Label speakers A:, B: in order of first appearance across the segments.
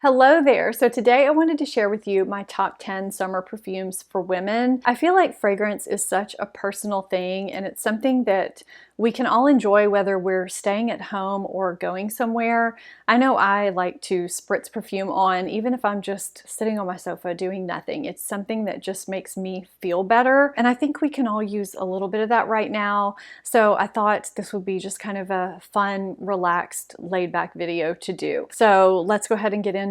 A: Hello there. So today I wanted to share with you my top 10 summer perfumes for women. I feel like fragrance is such a personal thing, and it's something that we can all enjoy whether we're staying at home or going somewhere. I know I like to spritz perfume on even if I'm just sitting on my sofa doing nothing. It's something that just makes me feel better, and I think we can all use a little bit of that right now. So I thought this would be just kind of a fun, relaxed, laid-back video to do. So let's go ahead and get into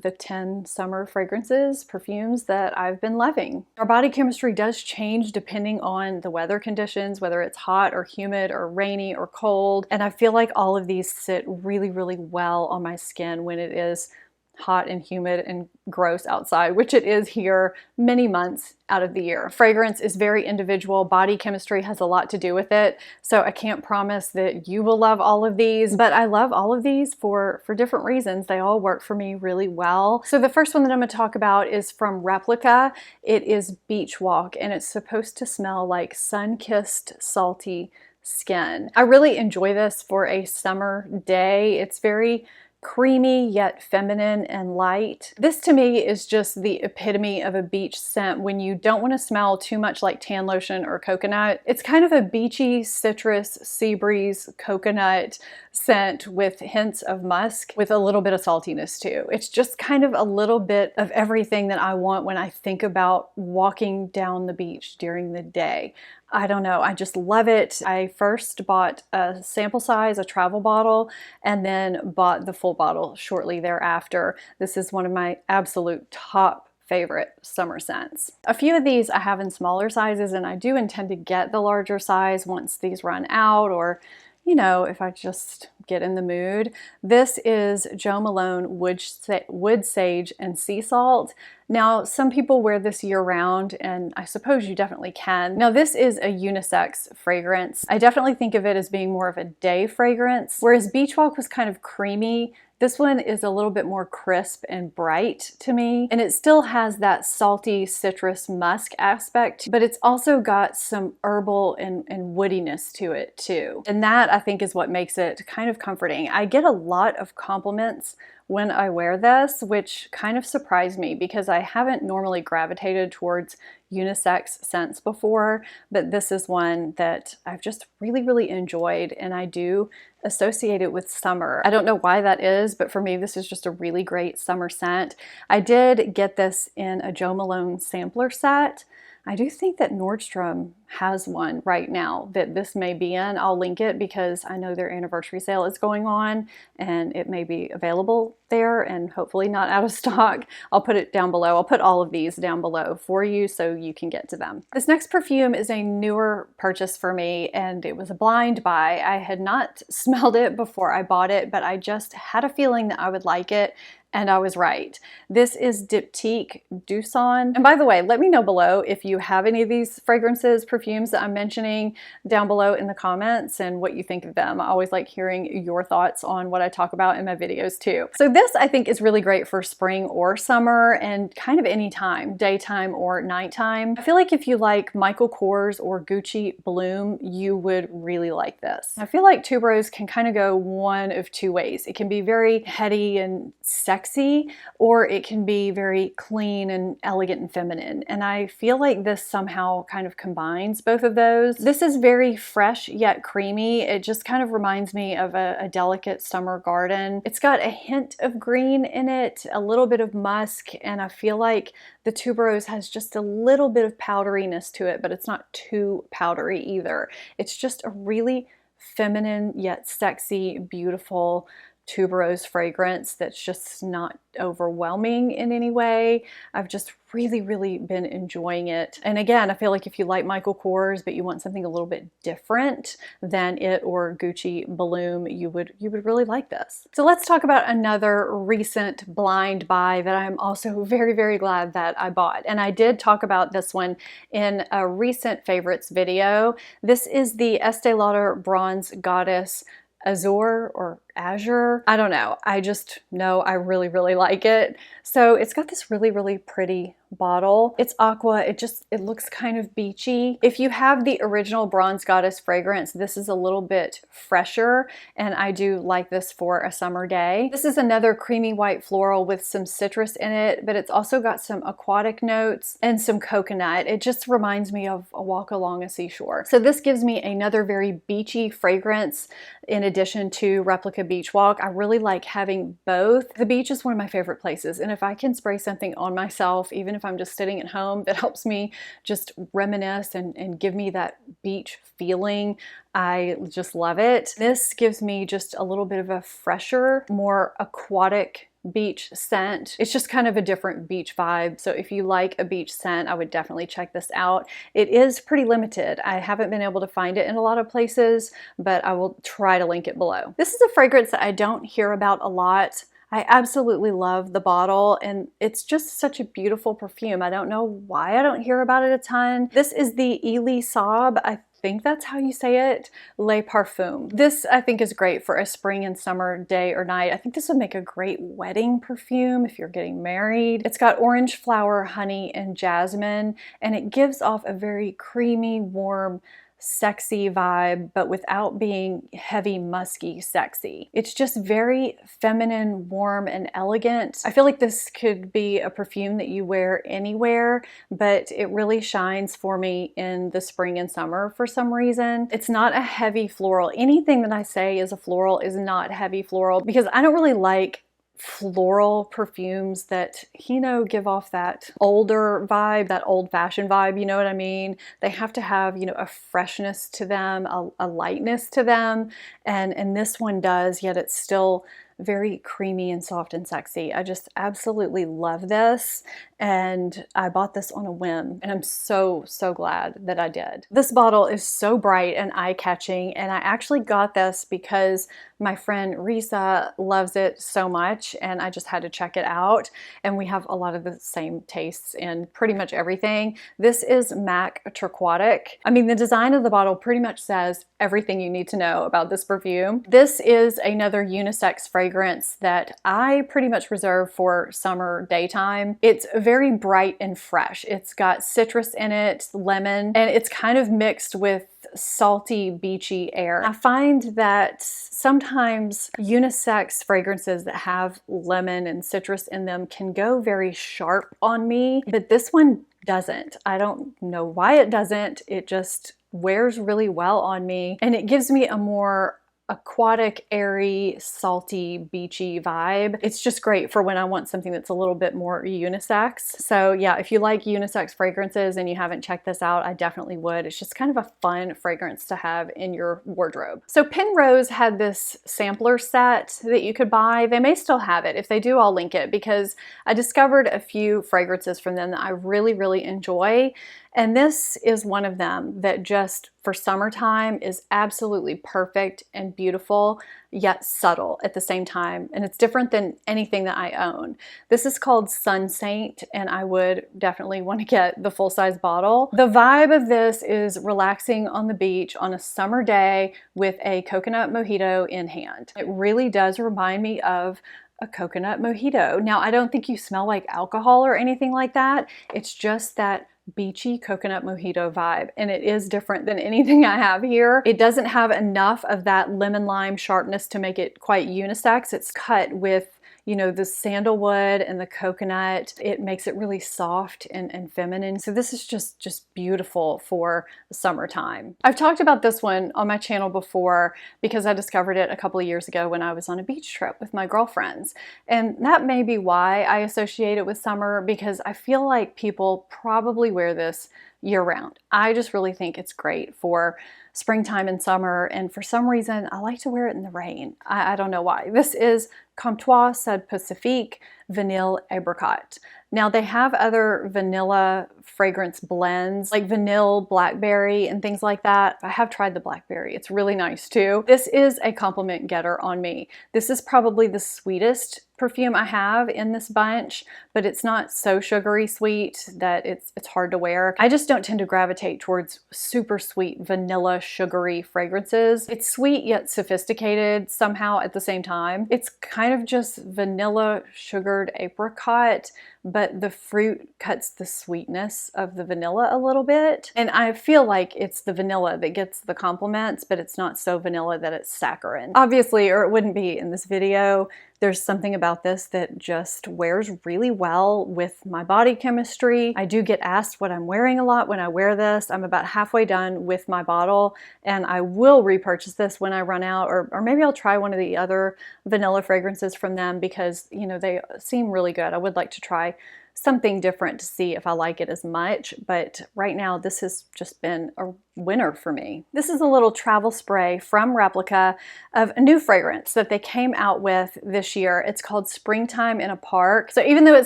A: the 10 summer fragrances, perfumes that I've been loving. Our body chemistry does change depending on the weather conditions, whether it's hot or humid or rainy or cold. And I feel like all of these sit really, really well on my skin when it is hot and humid and gross outside, which it is here many months out of the year. Fragrance is very individual. Body chemistry has a lot to do with it. So I can't promise that you will love all of these, but I love all of these for different reasons. They all work for me really well. So the first one that I'm going to talk about is from Replica. It is Beach Walk, and it's supposed to smell like sun-kissed, salty skin. I really enjoy this for a summer day. It's very creamy yet feminine and light. This to me is just the epitome of a beach scent when you don't want to smell too much like tan lotion or coconut. It's kind of a beachy, citrus, sea breeze, coconut scent with hints of musk with a little bit of saltiness too. It's just kind of a little bit of everything that I want when I think about walking down the beach during the day. I don't know, I just love it. I first bought a sample size, a travel bottle, and then bought the full bottle shortly thereafter. This is one of my absolute top favorite summer scents. A few of these I have in smaller sizes, and I do intend to get the larger size once these run out, or you know, if I just get in the mood. This is Jo Malone Wood Sage and Sea Salt. Now, some people wear this year-round, and I suppose you definitely can. Now, this is a unisex fragrance. I definitely think of it as being more of a day fragrance, whereas Beach Walk was kind of creamy. This one is a little bit more crisp and bright to me, and it still has that salty citrus musk aspect, but it's also got some herbal and woodiness to it too. And that, I think, is what makes it kind of comforting. I get a lot of compliments when I wear this, which kind of surprised me because I haven't normally gravitated towards unisex scents before, but this is one that I've just really, really enjoyed, and I do associate it with summer. I don't know why that is, but for me, this is just a really great summer scent. I did get this in a Jo Malone sampler set. I do think that Nordstrom has one right now that this may be in. I'll link it because I know their anniversary sale is going on and it may be available there and hopefully not out of stock. I'll put it down below. I'll put all of these down below for you so you can get to them. This next perfume is a newer purchase for me, and it was a blind buy. I had not smelled it before I bought it, but I just had a feeling that I would like it. And I was right. This is Diptyque Dominique. And by the way, let me know below if you have any of these fragrances, perfumes that I'm mentioning down below in the comments and what you think of them. I always like hearing your thoughts on what I talk about in my videos too. So this I think is really great for spring or summer and kind of any time, daytime or nighttime. I feel like if you like Michael Kors or Gucci Bloom, you would really like this. I feel like tuberose can kind of go one of two ways. It can be very heady and sexy, or it can be very clean and elegant and feminine. And I feel like this somehow kind of combines both of those. This is very fresh yet creamy. It just kind of reminds me of a delicate summer garden. It's got a hint of green in it, a little bit of musk, and I feel like the tuberose has just a little bit of powderiness to it, but it's not too powdery either. It's just a really feminine yet sexy, beautiful tuberose fragrance that's just not overwhelming in any way. I've just really, really been enjoying it. And again, I feel like if you like Michael Kors, but you want something a little bit different than it or Gucci Bloom, you would really like this. So let's talk about another recent blind buy that I'm also very, very glad that I bought. And I did talk about this one in a recent favorites video. This is the Estee Lauder Bronze Goddess Azur or Azur. I don't know. I just know I really, really like it. So it's got this really, really pretty bottle. It's aqua. It looks kind of beachy. If you have the original Bronze Goddess fragrance, this is a little bit fresher, and I do like this for a summer day. This is another creamy white floral with some citrus in it, but it's also got some aquatic notes and some coconut. It just reminds me of a walk along a seashore. So this gives me another very beachy fragrance in addition to Replica Beach Walk. I really like having both. The beach is one of my favorite places, and if I can spray something on myself, even if I'm just sitting at home, that helps me just reminisce and give me that beach feeling, I just love it. This gives me just a little bit of a fresher, more aquatic beach scent. It's just kind of a different beach vibe. So if you like a beach scent, I would definitely check this out. It is pretty limited. I haven't been able to find it in a lot of places, but I will try to link it below. This is a fragrance that I don't hear about a lot. I absolutely love the bottle, and it's just such a beautiful perfume. I don't know why I don't hear about it a ton. This is the Elie Saab. I think that's how you say it, Les Parfums. This I think is great for a spring and summer day or night. I think this would make a great wedding perfume if you're getting married. It's got orange flower, honey, and jasmine, and it gives off a very creamy, warm, sexy vibe, but without being heavy, musky, sexy. It's just very feminine, warm, and elegant. I feel like this could be a perfume that you wear anywhere, but it really shines for me in the spring and summer for some reason. It's not a heavy floral. Anything that I say is a floral is not heavy floral, because I don't really like floral perfumes that, you know, give off that older vibe, that old-fashioned vibe, you know what I mean? They have to have, you know, a freshness to them, a lightness to them, and this one does, yet it's still very creamy and soft and sexy. I just absolutely love this, and I bought this on a whim, and I'm so glad that I did. This bottle is so bright and eye-catching, and I actually got this because my friend Risa loves it so much, and I just had to check it out, and we have a lot of the same tastes in pretty much everything. This is MAC Turquatic. I mean, the design of the bottle pretty much says everything you need to know about this perfume. This is another unisex fragrance that I pretty much reserve for summer daytime. It's very bright and fresh. It's got citrus in it, lemon, and it's kind of mixed with salty, beachy air. I find that sometimes unisex fragrances that have lemon and citrus in them can go very sharp on me, but this one doesn't. I don't know why it doesn't. It just wears really well on me, and it gives me a more aquatic, airy, salty, beachy vibe. It's just great for when I want something that's a little bit more unisex. So yeah, if you like unisex fragrances and you haven't checked this out, I definitely would. It's just kind of a fun fragrance to have in your wardrobe. So Penrose had this sampler set that you could buy. They may still have it. If they do, I'll link it, because I discovered a few fragrances from them that I really enjoy. And this is one of them that just for summertime is absolutely perfect and beautiful, yet subtle at the same time. And it's different than anything that I own. This is called Sun Saint, and I would definitely want to get the full-size bottle. The vibe of this is relaxing on the beach on a summer day with a coconut mojito in hand. It really does remind me of a coconut mojito. Now, I don't think you smell like alcohol or anything like that. It's just that beachy coconut mojito vibe, and it is different than anything I have here. It doesn't have enough of that lemon lime sharpness to make it quite unisex. It's cut with, you know, the sandalwood and the coconut. It makes it really soft and feminine. So this is just beautiful for the summertime. I've talked about this one on my channel before because I discovered it a couple of years ago when I was on a beach trip with my girlfriends. And that may be why I associate it with summer, because I feel like people probably wear this year round. I just really think it's great for springtime and summer, and for some reason I like to wear it in the rain. I don't know why. This is Comptoir Sud Pacifique Vanille Apricot. Now they have other vanilla fragrance blends like vanilla blackberry and things like that. I have tried the blackberry. It's really nice too. This is a compliment getter on me. This is probably the sweetest perfume I have in this bunch, but it's not so sugary sweet that it's hard to wear. I just don't tend to gravitate towards super sweet vanilla sugary fragrances. It's sweet yet sophisticated somehow at the same time. It's kind of just vanilla sugared apricot, but the fruit cuts the sweetness of the vanilla a little bit. And I feel like it's the vanilla that gets the compliments, but it's not so vanilla that it's saccharine. Obviously, or it wouldn't be in this video. There's something about this that just wears really well with my body chemistry. I do get asked what I'm wearing a lot when I wear this. I'm about halfway done with my bottle, and I will repurchase this when I run out, or maybe I'll try one of the other vanilla fragrances from them because, you know, they seem really good. I would like to try something different to see if I like it as much, but right now this has just been a winner for me. This is a little travel spray from Replica of a new fragrance that they came out with this year. It's called Springtime in a Park. So even though it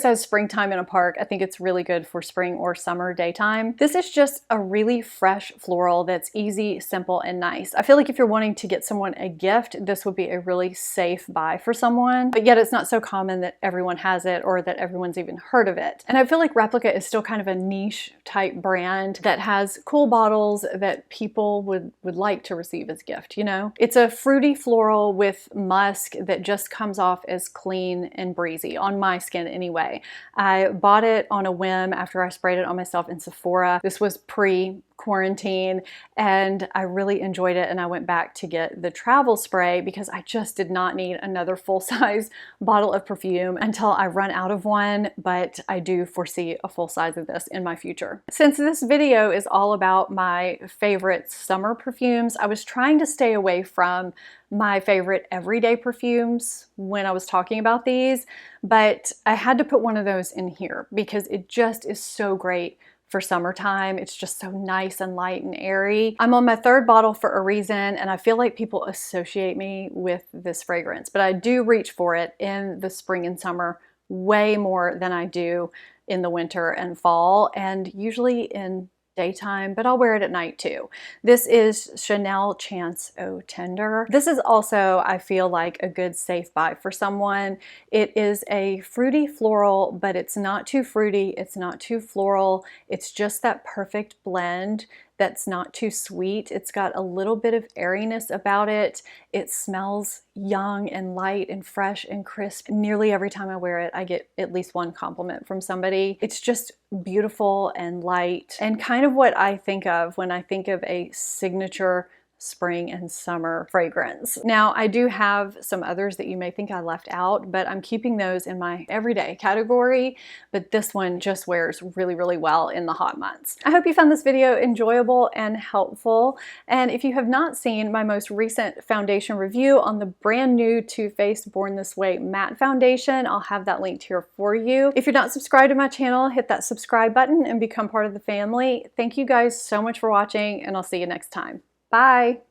A: says Springtime in a Park, I think it's really good for spring or summer daytime. This is just a really fresh floral that's easy, simple, and nice. I feel like if you're wanting to get someone a gift, this would be a really safe buy for someone, but yet it's not so common that everyone has it or that everyone's even heard of it. And I feel like Replica is still kind of a niche type brand that has cool bottles that people would like to receive as a gift, you know? It's a fruity floral with musk that just comes off as clean and breezy, on my skin anyway. I bought it on a whim after I sprayed it on myself in Sephora. This was pre-quarantine and I really enjoyed it, and I went back to get the travel spray because I just did not need another full-size bottle of perfume until I run out of one, but I do foresee a full size of this in my future. Since this video is all about my favorite summer perfumes, I was trying to stay away from my favorite everyday perfumes when I was talking about these, but I had to put one of those in here because it just is so great for summertime. It's just so nice and light and airy. I'm on my third bottle for a reason, and I feel like people associate me with this fragrance, but I do reach for it in the spring and summer way more than I do in the winter and fall, and usually in daytime, but I'll wear it at night too. This is Chanel Chance Eau Tendre. This is also, I feel like, a good safe buy for someone. It is a fruity floral, but it's not too fruity, it's not too floral. It's just that perfect blend that's not too sweet. It's got a little bit of airiness about it. It smells young and light and fresh and crisp. Nearly every time I wear it, I get at least one compliment from somebody. It's just beautiful and light and kind of what I think of when I think of a signature spring and summer fragrance. Now, I do have some others that you may think I left out, but I'm keeping those in my everyday category, but this one just wears really, really well in the hot months. I hope you found this video enjoyable and helpful, and if you have not seen my most recent foundation review on the brand new Too Faced Born This Way matte foundation, I'll have that linked here for you. If you're not subscribed to my channel, hit that subscribe button and become part of the family. Thank you guys so much for watching, and I'll see you next time. Bye.